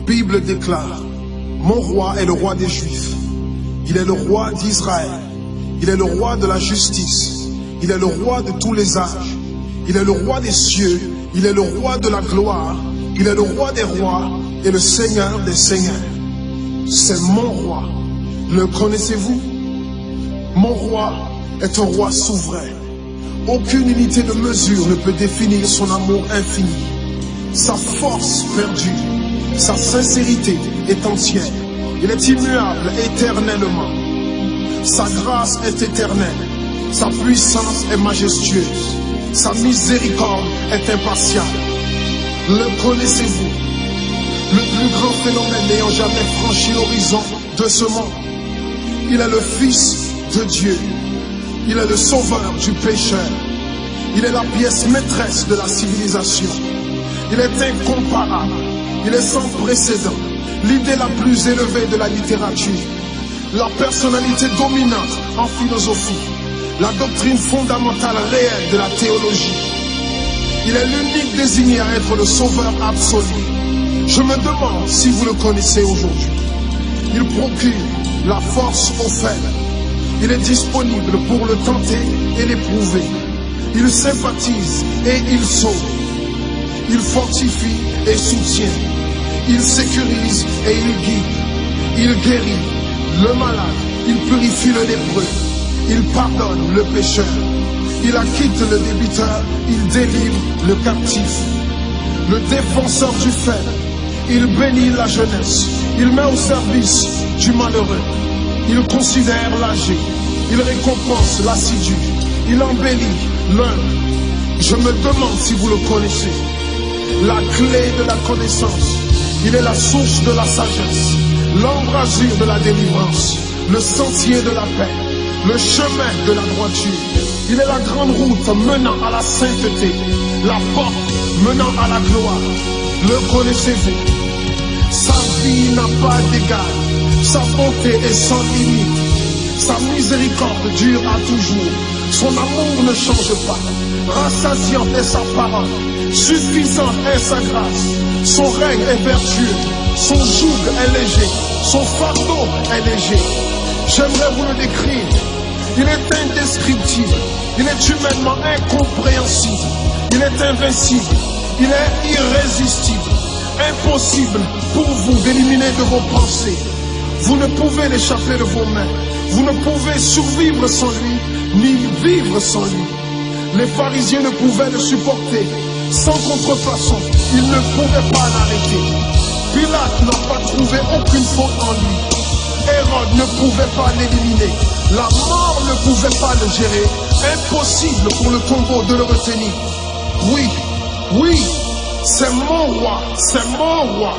Bible déclare, mon roi est le roi des Juifs. Il est le roi d'Israël. Il est le roi de la justice. Il est le roi de tous les âges. Il est le roi des cieux. Il est le roi de la gloire. Il est le roi des rois et le Seigneur des seigneurs. C'est mon roi. Le connaissez-vous? Mon roi est un roi souverain. Aucune unité de mesure ne peut définir son amour infini. Sa force perdue, sa sincérité est entière. Il est immuable éternellement. Sa grâce est éternelle. Sa puissance est majestueuse. Sa miséricorde est impartiale. Le connaissez-vous? Le plus grand phénomène n'ayant jamais franchi l'horizon de ce monde. Il est le Fils de Dieu. Il est le sauveur du pécheur. Il est la pièce maîtresse de la civilisation. Il est incomparable. Il est sans précédent. L'idée la plus élevée de la littérature. La personnalité dominante en philosophie. La doctrine fondamentale réelle de la théologie. Il est l'unique désigné à être le sauveur absolu. Je me demande si vous le connaissez aujourd'hui. Il procure la force aux faibles. Il est disponible pour le tenter et l'éprouver. Il sympathise et il sauve. Il fortifie et soutient. Il sécurise et il guide. Il guérit le malade. Il purifie le lépreux. Il pardonne le pécheur. Il acquitte le débiteur. Il délivre le captif. Le défenseur du faible. Il bénit la jeunesse. Il met au service du malheureux. Il considère l'âgé. Il récompense l'assidu. Il embellit l'humble. Je me demande si vous le connaissez. La clé de la connaissance. Il est la source de la sagesse. L'embrasure de la délivrance. Le sentier de la paix. Le chemin de la droiture. Il est la grande route menant à la sainteté. La porte menant à la gloire. Le connaissez-vous? Sa vie n'a pas d'égal. Sa bonté est sans limite. Sa miséricorde dure à toujours. Son amour ne change pas. Rassasiante est sa parole. Suffisante est sa grâce. Son règne est vertueux. Son joug est léger. Son fardeau est léger. J'aimerais vous le décrire. Il est indescriptible. Il est humainement incompréhensible. Il est invincible. Il est irrésistible. Impossible pour vous d'éliminer de vos pensées. Vous ne pouvez l'échapper de vos mains. Vous ne pouvez survivre sans lui, ni vivre sans lui. Les pharisiens ne pouvaient le supporter. Sans contrefaçon, ils ne pouvaient pas l'arrêter. Pilate n'a pas trouvé aucune faute en lui. Hérode ne pouvait pas l'éliminer. La mort ne pouvait pas le gérer. Impossible pour le tombeau de le retenir. Oui, oui, c'est mon roi, c'est mon roi.